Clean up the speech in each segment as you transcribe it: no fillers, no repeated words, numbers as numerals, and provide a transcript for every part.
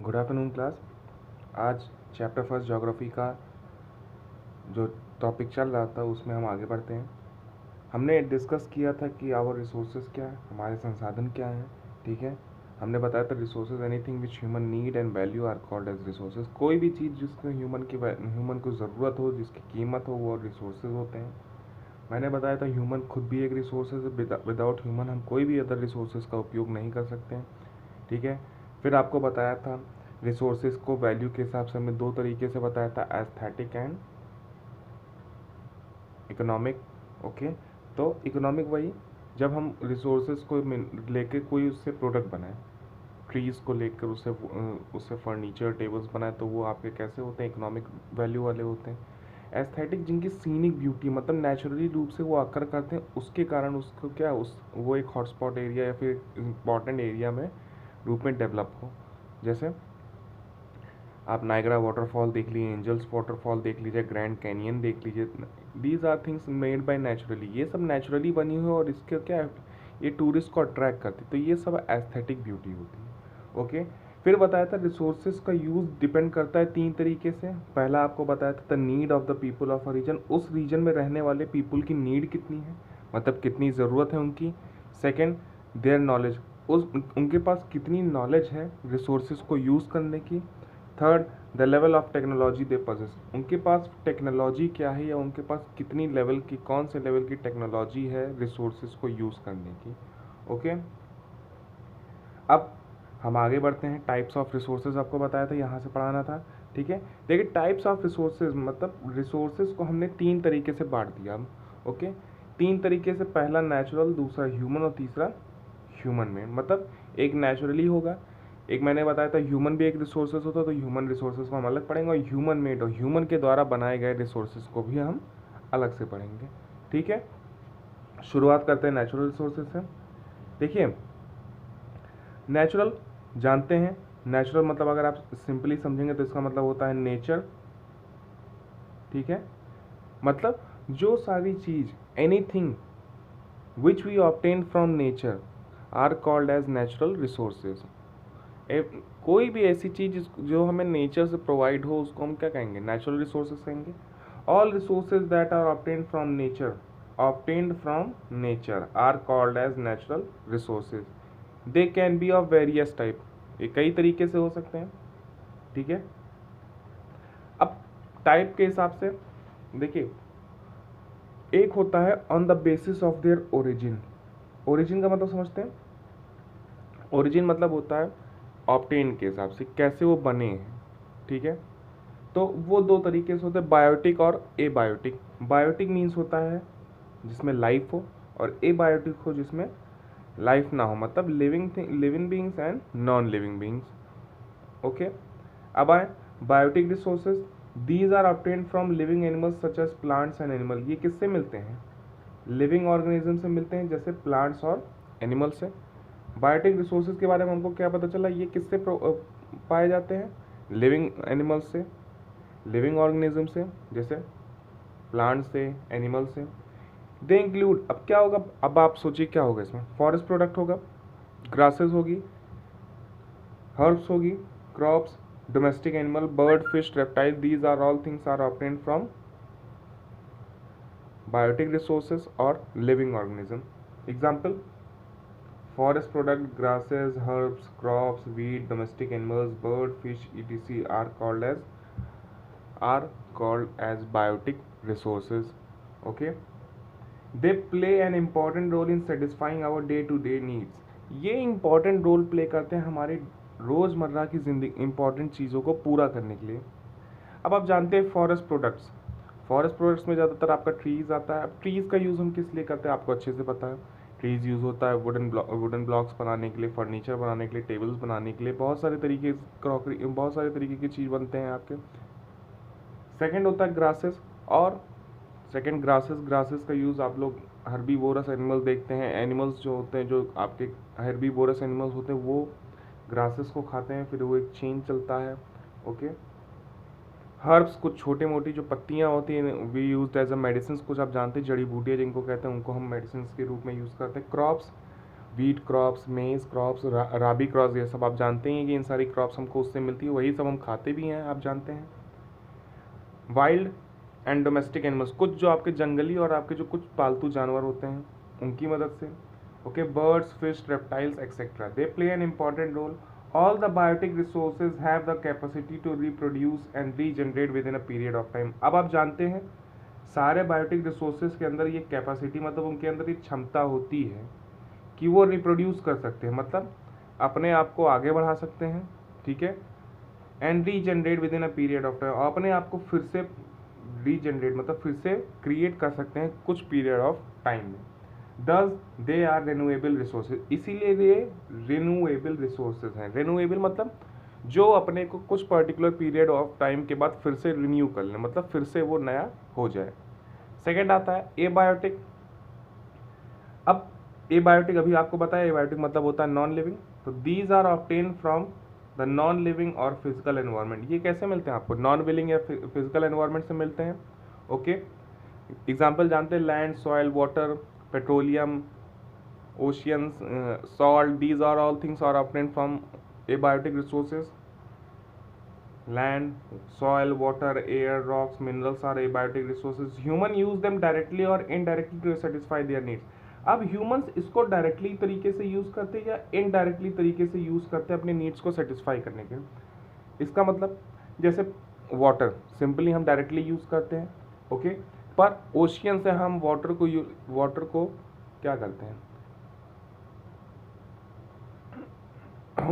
Good afternoon class. आज chapter first geography का जो टॉपिक चल रहा था उसमें हम आगे बढ़ते हैं। हमने डिस्कस किया था कि आवर रिसोर्सेज क्या है, हमारे संसाधन क्या हैं। ठीक है, हमने बताया था resources anything which human need and value are called as resources. कोई भी चीज़ जिसको ह्यूमन को ज़रूरत हो, जिसकी कीमत हो, वो रिसोर्सेज होते हैं। मैंने बताया था ह्यूमन खुद भी एक रिसोर्सेज है, विदाउट ह्यूमन हम कोई भी अदर रिसोर्सेज का उपयोग नहीं कर सकते हैं। ठीक है, फिर आपको बताया था रिसोर्सेज को वैल्यू के हिसाब से हमने दो तरीके से बताया था, एस्थेटिक एंड इकोनॉमिक। ओके, तो इकोनॉमिक वही जब हम रिसोर्सेज को लेके कोई उससे प्रोडक्ट बनाए, ट्रीज़ को लेकर उससे फर्नीचर टेबल्स बनाए, तो वो आपके कैसे होते हैं, इकोनॉमिक वैल्यू वाले होते हैं। एस्थेटिक जिनकी सीनिक ब्यूटी मतलब नेचुरली रूप से वो आकर करते हैं, उसके कारण उसको क्या वो एक हॉटस्पॉट एरिया या फिर इम्पॉर्टेंट एरिया में रूप में डेवलप हो। जैसे आप नाइग्रा वाटरफॉल देख लीजिए, एंजल्स वाटरफॉल देख लीजिए, ग्रैंड कैनियन देख लीजिए। These are things made by naturally, ये सब नेचुरली बनी हुई और इसके क्या है, ये टूरिस्ट को अट्रैक्ट करती, तो ये सब एस्थेटिक ब्यूटी होती है। ओके, फिर बताया था रिसोर्सेज का यूज़ डिपेंड करता है तीन तरीके से। पहला आपको बताया था the need of the people of a region, उस रीजन में रहने वाले पीपल की नीड कितनी है, मतलब कितनी ज़रूरत है उनकी। सेकेंड, देयर नॉलेज, उनके पास कितनी नॉलेज है रिसोर्सेज को यूज़ करने की। Third, the level of technology they possess, उनके पास टेक्नोलॉजी क्या है या उनके पास कितनी लेवल की, कौन से लेवल की टेक्नोलॉजी है रिसोर्सेज को यूज़ करने की। ओके, अब हम आगे बढ़ते हैं। टाइप्स ऑफ रिसोर्सेज आपको बताया था, यहाँ से पढ़ाना था। ठीक है, देखिए टाइप्स ऑफ रिसोर्सेज मतलब रिसोर्सेज को हमने तीन तरीके से बांट दिया। ओके, तीन तरीके से, पहला नेचुरल, दूसरा ह्यूमन और तीसरा ह्यूमन में। मतलब एक नेचुरली होगा, एक मैंने बताया था ह्यूमन भी एक रिसोर्सेज होता है, तो ह्यूमन रिसोर्सेज को हम अलग पढ़ेंगे, और ह्यूमन मेड और ह्यूमन के द्वारा बनाए गए रिसोर्सेज को भी हम अलग से पढ़ेंगे। ठीक है, शुरुआत करते हैं नेचुरल रिसोर्सेज से। देखिए नेचुरल जानते हैं, नेचुरल मतलब अगर आप सिंपली समझेंगे तो इसका मतलब होता है नेचर। ठीक है, मतलब जो सारी चीज, anything which we obtain from nature are called as natural resources. कोई भी ऐसी चीज जो हमें नेचर से प्रोवाइड हो उसको हम क्या कहेंगे, नेचुरल रिसोर्सेज कहेंगे। All resources that are obtained from nature are called as natural resources. They can be of various type, ये कई तरीके से हो सकते हैं। ठीक है, अब टाइप के हिसाब से देखिए, एक होता है on the basis of there origin. Origin का मतलब समझते हैं, ओरिजिन मतलब होता है ऑब्टेन के हिसाब से, कैसे वो बने हैं। ठीक है, तो वो दो तरीके से होते हैं, बायोटिक और एबायोटिक। बायोटिक मीन्स होता है जिसमें लाइफ हो, और एबायोटिक हो जिसमें लाइफ ना हो, मतलब living beings and non living beings. Okay, अब आए biotic resources. These are obtained from living animals such as plants and animal. ये किससे मिलते हैं, लिविंग ऑर्गेनिज्म से मिलते हैं, जैसे प्लांट्स और एनिमल से। बायोटिक रिसोर्सेज के बारे में हमको क्या पता चला, ये किससे पाए जाते हैं, लिविंग एनिमल्स से, लिविंग ऑर्गेनिज्म से, जैसे प्लांट से, एनिमल से। दे इंक्लूड, अब क्या होगा, अब आप सोचिए क्या होगा इसमें, फॉरेस्ट प्रोडक्ट होगा, ग्रासेस होगी, हर्ब्स होगी, crops, domestic animal, bird, fish, reptile, these are all things are obtained from biotic resources और living organism. Example, forest product, grasses, herbs, crops, wheat, domestic animals, bird, fish, etc. are called as biotic resources. Okay, they play an important role in satisfying our day to day needs. ये important role play करते हैं हमारी रोज़मर्रा की ज़िंदगी, important चीज़ों को पूरा करने के लिए। अब आप जानते हैं फॉरेस्ट प्रोडक्ट्स, फॉरेस्ट प्रोडक्ट्स में ज़्यादातर आपका ट्रीज़ आता है। अब ट्रीज़ का यूज़ हम किस लिए करते हैं आपको अच्छे से पता है। ट्रीज़ यूज़ होता है वुडन ब्लॉक्स बनाने के लिए, फर्नीचर बनाने के लिए, टेबल्स बनाने के लिए, बहुत सारे तरीके, क्रॉकरी, बहुत सारे तरीके की चीज़ बनते हैं आपके। सेकंड होता है ग्रासेस, और सेकंड ग्रासेस का यूज़ आप लोग हर्बीवोरस एनिमल देखते हैं, एनिमल्स जो होते हैं, जो आपके हर्बीवोरस एनिमल्स होते हैं वो ग्रासेस को खाते हैं, फिर वो एक चेन चलता है। ओके, हर्ब्स कुछ छोटी मोटी जो पत्तियां होती हैं, we use as a medicine, कुछ आप जानते हैं जड़ी बूटियाँ जिनको कहते हैं, उनको हम मेडिसिन के रूप में यूज़ करते हैं। क्रॉप्स वीट क्रॉप्स, मेज क्रॉप्स, राबी क्रॉप्स, ये सब आप जानते हैं कि इन सारी क्रॉप्स हमको उससे मिलती है, वही सब हम खाते भी हैं, आप जानते हैं। वाइल्ड एंड डोमेस्टिक एनिमल्स, कुछ जो आपके जंगली और आपके जो कुछ पालतू जानवर होते हैं उनकी मदद से। Okay, birds, fish, reptiles etcetera, they play an important role. All the biotic resources have the capacity to reproduce and regenerate within a period of time. अब आप जानते हैं सारे बायोटिक रिसोर्सेज के अंदर ये कैपेसिटी, मतलब उनके अंदर ये क्षमता होती है कि वो रिप्रोड्यूस कर सकते हैं, मतलब अपने आप को आगे बढ़ा सकते हैं, ठीक है, and regenerate within a period of time, और अपने आप को फिर से रीजनरेट मतलब फिर से क्रिएट कर सकते हैं कुछ पीरियड ऑफ टाइम में। दस दे आर रिन्यूएबल रिसोर्सेज, इसीलिए ये रिन्यूएबल रिसोर्सेज हैं। रिन्यूएबल मतलब जो अपने को कुछ पर्टिकुलर पीरियड ऑफ टाइम के बाद फिर से रिन्यू कर ले, मतलब फिर से वो नया हो जाए। सेकेंड आता है एबायोटिक। अब एबायोटिक अभी आपको बताया, एबायोटिक मतलब होता है नॉन लिविंग। तो these are obtain from the non living और फिजिकल एनवायरनमेंट। ये कैसे मिलते हैं आपको? नॉन लिविंग या फिजिकल एनवायरनमेंट से मिलते हैं। ओके, एग्जाम्पल जानते हैं, land, soil, water, petroleum, oceans, salt, these are all things are obtain from abiotic resources. Land, soil, water, air, rocks, minerals are abiotic resources. Human use them directly or indirectly to satisfy their needs. अब humans इसको directly तरीके से use करते हैं या indirectly तरीके से use करते हैं अपने नीड्स को सेटिस्फाई करने के। इसका मतलब जैसे वाटर सिंपली हम डायरेक्टली यूज़ करते हैं, ओके, पर ओशियन से हम वाटर को क्या करते हैं,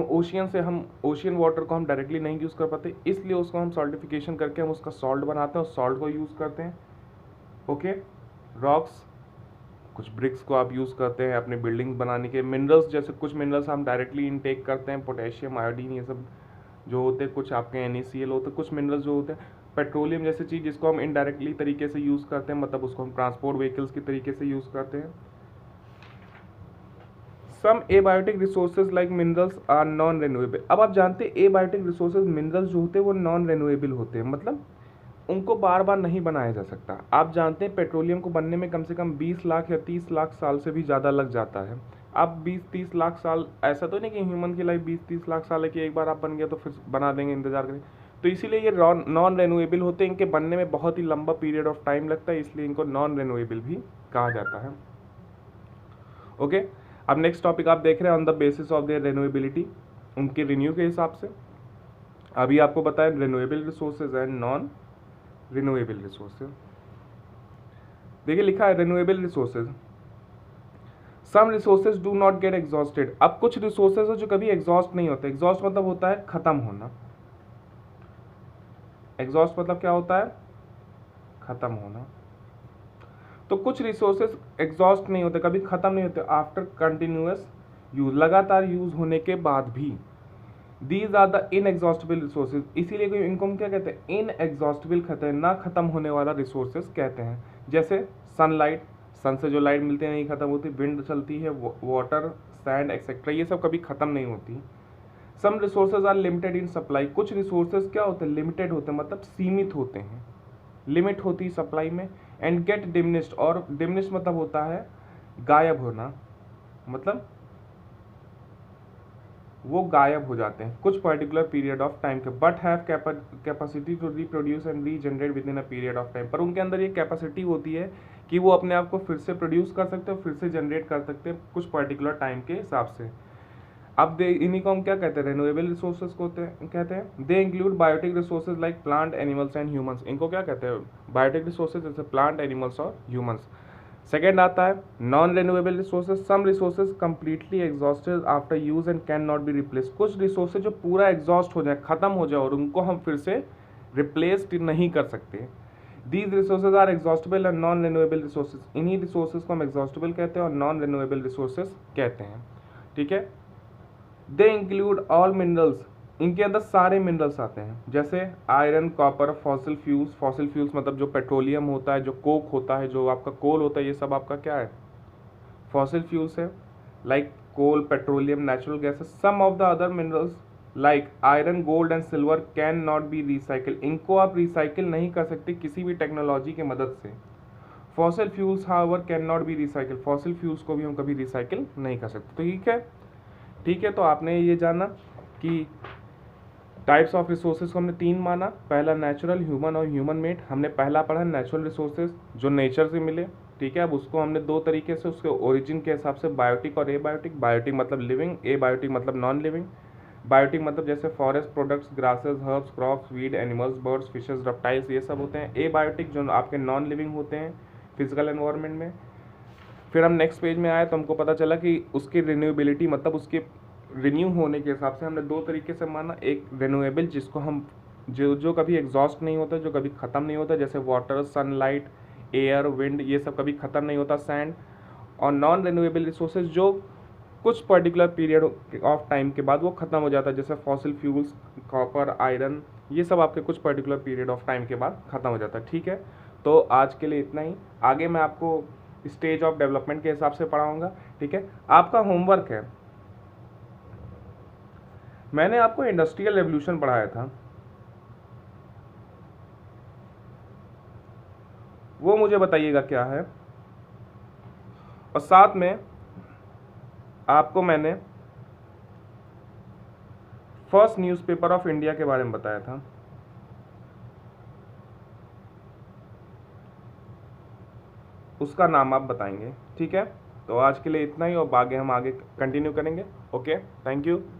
ओशियन से हम ओशियन वाटर को हम डायरेक्टली नहीं यूज़ कर पाते, इसलिए उसको हम सॉल्टिफिकेशन करके हम उसका सॉल्ट बनाते हैं और सॉल्ट को यूज़ करते हैं। ओके, रॉक्स, कुछ ब्रिक्स को आप यूज़ करते हैं अपने बिल्डिंग बनाने के। मिनरल्स, जैसे कुछ मिनरल्स हम डायरेक्टली इनटेक करते हैं, पोटेशियम, आयोडीन, ये सब जो होते हैं, कुछ आपके NaCl होते हैं, कुछ मिनरल्स जो होते हैं। पेट्रोलियम जैसी चीज़ जिसको हम इनडायरेक्टली तरीके से यूज़ करते हैं, मतलब उसको हम ट्रांसपोर्ट व्हीकल्स के तरीके से यूज़ करते हैं। Some abiotic resources like minerals are non renewable. अब आप जानते हैं एबायोटिक रिसोर्सेज मिनरल्स जो होते हैं वो नॉन रेन्यूएबल होते हैं, मतलब उनको बार बार नहीं बनाया जा सकता। आप जानते हैं पेट्रोलियम को बनने में कम से कम 20 लाख या 30 लाख साल से भी ज़्यादा लग जाता है। अब 20-30 लाख साल, ऐसा तो नहीं कि ह्यूमन की लाइफ 20-30 लाख साल है कि एक बार आप बन गया तो फिर बना देंगे, इंतजार करें। तो इसीलिए ये नॉन रेन्यूएबल होते हैं, इनके बनने में बहुत ही लंबा पीरियड ऑफ टाइम लगता है, इसलिए इनको नॉन रेन्यूएबल भी कहा जाता है। ओके, अब नेक्स्ट टॉपिक आप देख रहे हैं on the basis of their renewability, उनके रिन्यू के हिसाब से। अभी आपको बताया renewable resources and non renewable resources. देखिए लिखा है renewable resources, some resources do not get exhausted. अब कुछ रिसोर्सेज है जो कभी एग्जॉस्ट नहीं होते। एग्जॉस्ट मतलब होता है खत्म होना। एग्जॉस्ट मतलब क्या होता है? खत्म होना। तो कुछ रिसोर्सेज एग्जॉस्ट नहीं होते, कभी खत्म नहीं होते, आफ्टर कंटिन्यूअस यूज, लगातार यूज होने के बाद भी। These are the inexhaustible resources, इसीलिए इनको हम क्या कहते हैं? इनएग्जॉस्टेबल कहते हैं, ना खत्म होने वाला रिसोर्सेज कहते हैं। जैसे सनलाइट, सन से जो लाइट मिलती है नहीं खत्म होती, विंड चलती है, वाटर, सैंड एक्सेट्रा, ये सब कभी खत्म नहीं होती। Some resources are limited in supply, कुछ रिसोर्सेज क्या होते हैं? लिमिटेड होते हैं, मतलब सीमित होते हैं, लिमिट होती है सप्लाई में। एंड गेट डिमिनिश्ड, और डिमिनिश्ड मतलब होता है गायब होना, मतलब वो गायब हो जाते हैं कुछ पर्टिकुलर पीरियड ऑफ टाइम के। But have capacity to reproduce and regenerate within a period of time, पर उनके अंदर ये कैपेसिटी होती है कि वो अपने आप को फिर से प्रोड्यूस कर सकते हैं, फिर से जनरेट कर सकते हैं कुछ पर्टिकुलर टाइम के हिसाब से। अब इन्हीं को हम क्या कहते हैं? रिन्यूएबल रिसोर्सेज को कहते हैं। They include biotic resources like plant, animals and humans. इनको क्या कहते हैं? बायोटिक रिसोर्सेज जैसे प्लांट, एनिमल्स और ह्यूमंस। सेकेंड आता है non renewable resources, some resources completely exhausted after use and can not be replace. कुछ रिसोर्सेज जो पूरा एग्जॉस्ट हो जाए, खत्म हो जाए, और उनको हम फिर से रिप्लेस नहीं कर सकते। These resources are exhaustible and non renewable resources, इन्हीं रिसोर्सेज को हम एग्जॉस्टेबल कहते हैं और नॉन रिन्यूएबल रिसोर्सेज कहते हैं, ठीक है। दे इंक्लूड ऑल मिनरल्स, इनके अंदर सारे मिनरल्स आते हैं, जैसे iron, copper, fossil fuels. Fossil fuels मतलब जो पेट्रोलियम होता है, जो कोक होता है, जो आपका कोल होता है, ये सब आपका क्या है? फॉसिल फ्यूल्स है। Like coal, petroleum, natural gases. Some of the other minerals like iron, gold and silver can not be recycle, इनको आप रिसाइकिल नहीं कर सकते किसी भी टेक्नोलॉजी की मदद से। Fossil fuels however can not be recycle, fossil fuels को भी हम कभी रिसाइकिल नहीं कर सकते। तो ठीक है, ठीक है। तो आपने ये जाना कि टाइप्स ऑफ रिसोर्सेज को हमने 3 माना, पहला नेचुरल, ह्यूमन और ह्यूमन मेड। हमने पहला पढ़ा नेचुरल रिसोर्सेज जो नेचर से मिले, ठीक है। अब उसको हमने 2 तरीके से उसके ओरिजिन के हिसाब से बायोटिक और एबायोटिक, बायोटिक मतलब लिविंग, एबायोटिक मतलब नॉन लिविंग। बायोटिक मतलब जैसे forest products, grasses, herbs, crops, weed, animals, birds, fishes, reptiles, ये सब होते हैं। एबायोटिक जो आपके नॉन लिविंग होते हैं फिजिकल एनवायरनमेंट में। फिर हम नेक्स्ट पेज में आए तो हमको पता चला कि उसकी रिन्यूएबिलिटी मतलब उसके रिन्यू होने के हिसाब से हमने 2 तरीके से माना। एक रिन्यूएबल जिसको हम जो कभी एग्जॉस्ट नहीं होता, जो कभी ख़त्म नहीं होता, जैसे वाटर, सनलाइट, एयर, विंड, ये सब कभी ख़त्म नहीं होता, सैंड। और नॉन रिन्यूएबल रिसोर्सेज जो कुछ पर्टिकुलर पीरियड ऑफ टाइम के बाद वो ख़त्म हो जाता है, जैसे फॉसिल फ्यूल्स, कॉपर, आयरन, ये सब आपके कुछ पर्टिकुलर पीरियड ऑफ टाइम के बाद ख़त्म हो जाता है। ठीक है, तो आज के लिए इतना ही। आगे मैं आपको स्टेज ऑफ डेवलपमेंट के हिसाब से पढ़ाऊंगा। ठीक है, आपका होमवर्क है, मैंने आपको इंडस्ट्रियल रेवोल्यूशन पढ़ाया था, वो मुझे बताइएगा क्या है। और साथ में आपको मैंने फर्स्ट न्यूज़पेपर ऑफ इंडिया के बारे में बताया था, उसका नाम आप बताएंगे। ठीक है, तो आज के लिए इतना ही और आगे हम कंटिन्यू करेंगे। Okay, thank you.